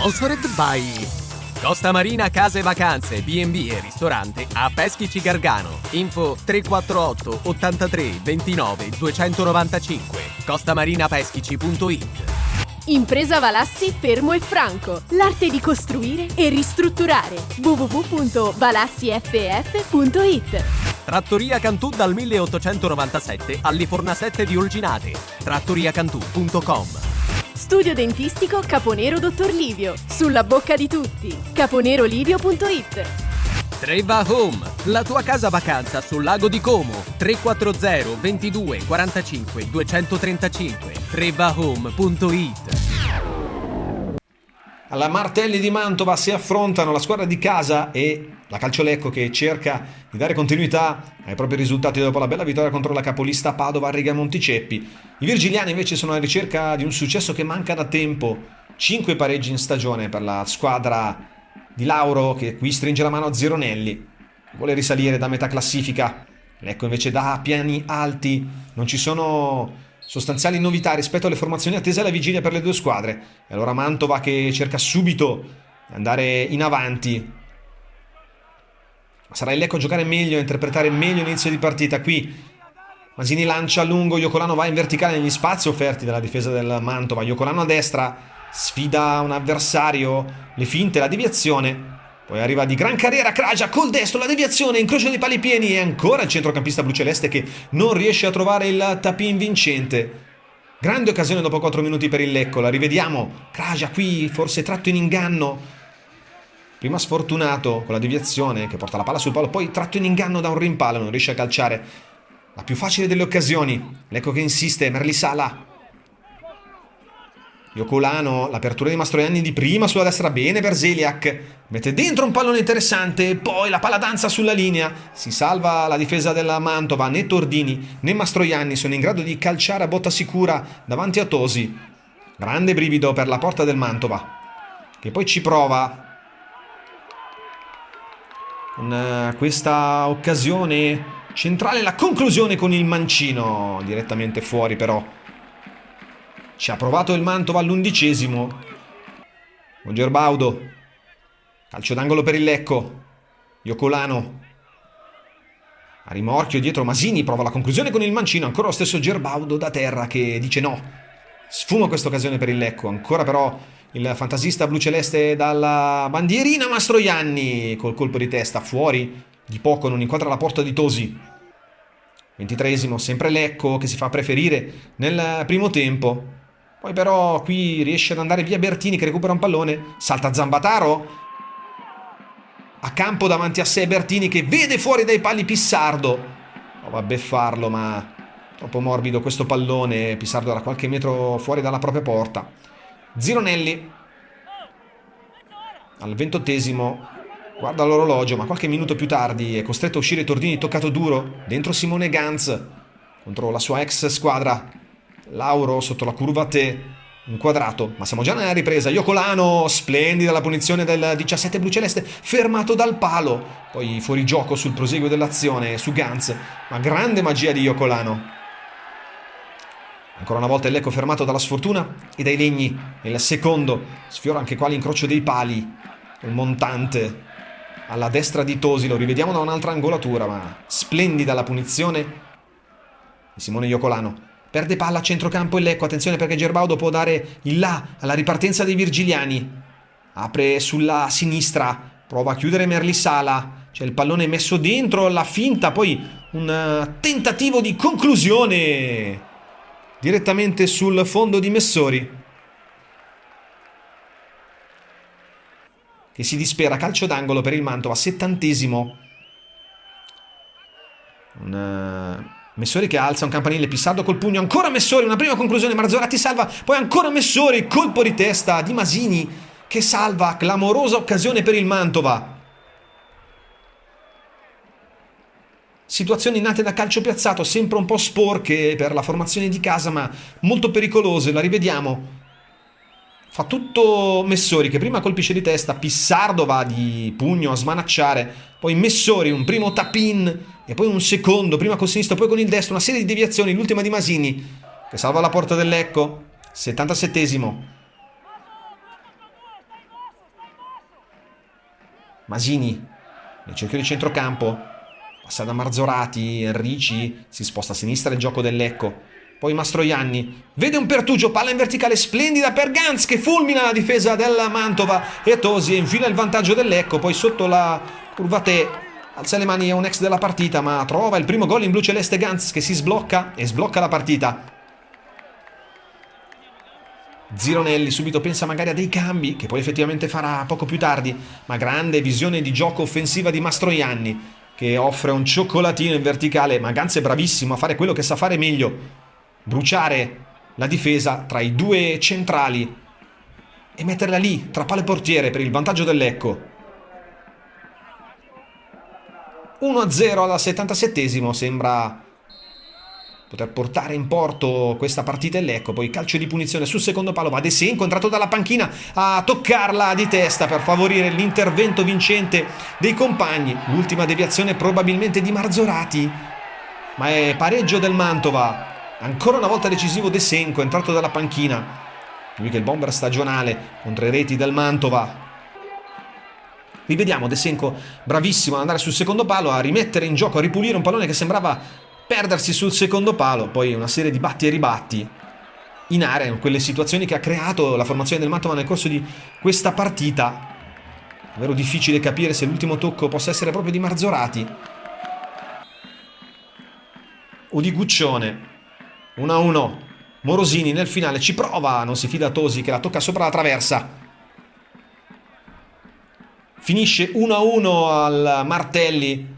Sponsored by Costa Marina Case Vacanze, B&B e ristorante a Peschici Gargano. Info 348 83 29 295 costamarinapeschici.it. Impresa Valassi Fermo e Franco. L'arte di costruire e ristrutturare. www.valassiff.it. Trattoria Cantù dal 1897 all'Iforna 7 di Olginate. trattoriacantù.com. Studio dentistico Caponero Dottor Livio. Sulla bocca di tutti. caponerolivio.it. Treva Home, la tua casa vacanza sul lago di Como. 340 22 45 235 trevahome.it. Alla Martelli di Mantova si affrontano la squadra di casa e la Calciolecco, che cerca di dare continuità ai propri risultati dopo la bella vittoria contro la capolista Padova a Rigamonti Ceppi. I virgiliani invece sono alla ricerca di un successo che manca da tempo. 5 pareggi in stagione per la squadra di Lauro, che qui stringe la mano a Zironelli, vuole risalire da metà classifica. Lecco invece da piani alti, non ci sono sostanziali novità rispetto alle formazioni attese alla vigilia per le due squadre. E allora Mantova che cerca subito di andare in avanti. Sarà il Lecco a giocare meglio, a interpretare meglio l'inizio di partita. Qui Masini lancia a lungo, Iocolano va in verticale negli spazi offerti dalla difesa del Mantova. Iocolano a destra, sfida un avversario, le finte, la deviazione. Poi arriva di gran carriera Kraja col destro, la deviazione, incrocio dei pali pieni e ancora il centrocampista bluceleste che non riesce a trovare il tap-in vincente. Grande occasione dopo 4 minuti per il Lecco, la rivediamo. Kraja qui forse tratto in inganno. Prima sfortunato con la deviazione che porta la palla sul palo, poi tratto in inganno da un rimpallo, non riesce a calciare. La più facile delle occasioni. Lecco che insiste, Merlisala. Iocolano, l'apertura di Mastroianni di prima sulla destra, bene Berzeliak, mette dentro un pallone interessante, poi la palla danza sulla linea, si salva la difesa della Mantova, né Tordini né Mastroianni sono in grado di calciare a botta sicura davanti a Tosi. Grande brivido per la porta del Mantova, che poi ci prova con questa occasione centrale, la conclusione con il mancino, direttamente fuori però. Ci ha provato il Mantova all'11°. Con Gerbaudo. Calcio d'angolo per il Lecco. Iocolano. A rimorchio dietro Masini prova la conclusione con il mancino. Ancora lo stesso Gerbaudo da terra che dice no. Sfuma questa occasione per il Lecco. Ancora però il fantasista bluceleste dalla bandierina. Mastroianni col colpo di testa fuori. Di poco non inquadra la porta di Tosi. 23°, sempre Lecco che si fa preferire nel primo tempo. Poi però qui riesce ad andare via Bertini che recupera un pallone. Salta Zambataro. A campo davanti a sé Bertini che vede fuori dai pali Pissardo. Prova a beffarlo ma troppo morbido questo pallone. Pissardo era qualche metro fuori dalla propria porta. Zironelli. Al 28°. Guarda l'orologio ma qualche minuto più tardi è costretto a uscire Tordini toccato duro. Dentro Simone Ganz contro la sua ex squadra. Lauro sotto la curva a te, inquadrato, ma siamo già nella ripresa. Iocolano, splendida la punizione del 17 bluceleste, fermato dal palo, poi fuori gioco sul proseguo dell'azione su Ganz, ma grande magia di Iocolano. Ancora una volta il Lecco fermato dalla sfortuna e dai legni. Il secondo sfiora anche qua l'incrocio dei pali, il montante alla destra di Tosi, lo rivediamo da un'altra angolatura, ma splendida la punizione di Simone Iocolano. Perde palla a centrocampo il Lecco, attenzione perché Gerbaudo può dare il là alla ripartenza dei virgiliani. Apre sulla sinistra, prova a chiudere Merlisala, c'è il pallone messo dentro, la finta, poi un tentativo di conclusione direttamente sul fondo di Messori, che si dispera. Calcio d'angolo per il Mantova, 70°. Messori che alza un campanile, Pissardo col pugno, ancora Messori, una prima conclusione, Marzorati salva, poi ancora Messori, colpo di testa di Masini che salva, clamorosa occasione per il Mantova. Situazioni nate da calcio piazzato, sempre un po' sporche per la formazione di casa, ma molto pericolose, la rivediamo. Fa tutto Messori che prima colpisce di testa, Pissardo va di pugno a smanacciare, poi Messori un primo tap-in e poi un secondo, prima col sinistro poi con il destro, una serie di deviazioni, l'ultima di Masini che salva la porta del Lecco. 77°. Masini nel cerchio di centrocampo, passa da Marzorati, Enrici si sposta a sinistra il gioco del Lecco. Poi Mastroianni vede un pertugio, palla in verticale splendida per Ganz che fulmina la difesa del Mantova e Tosi infila il vantaggio del Lecco. Poi sotto la Curvatè alza le mani, è un ex della partita, ma trova il primo gol in blu celeste. Ganz che si sblocca e sblocca la partita. Zironelli subito pensa magari a dei cambi che poi effettivamente farà poco più tardi, ma grande visione di gioco offensiva di Mastroianni che offre un cioccolatino in verticale, ma Ganz è bravissimo a fare quello che sa fare meglio: bruciare la difesa tra i due centrali e metterla lì tra palo e portiere per il vantaggio del Lecco. 1-0 al 77esimo, sembra poter portare in porto questa partita il Lecco. Poi calcio di punizione sul secondo palo, va De Senco entrato dalla panchina a toccarla di testa per favorire l'intervento vincente dei compagni. L'ultima deviazione probabilmente di Marzorati, ma è pareggio del Mantova. Ancora una volta decisivo De Senco, entrato dalla panchina. Lui che è il bomber stagionale con 3 reti del Mantova. Rivediamo De Senco bravissimo ad andare sul secondo palo, a rimettere in gioco, a ripulire un pallone che sembrava perdersi sul secondo palo. Poi una serie di batti e ribatti in area, in quelle situazioni che ha creato la formazione del Mantova nel corso di questa partita. Davvero difficile capire se l'ultimo tocco possa essere proprio di Marzorati o di Guccione. 1-1, Morosini nel finale ci prova, non si fida Tosi che la tocca sopra la traversa. Finisce 1-1 al Martelli,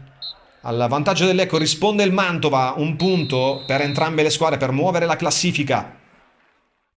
al vantaggio del Lecco risponde il Mantova, un punto per entrambe le squadre per muovere la classifica.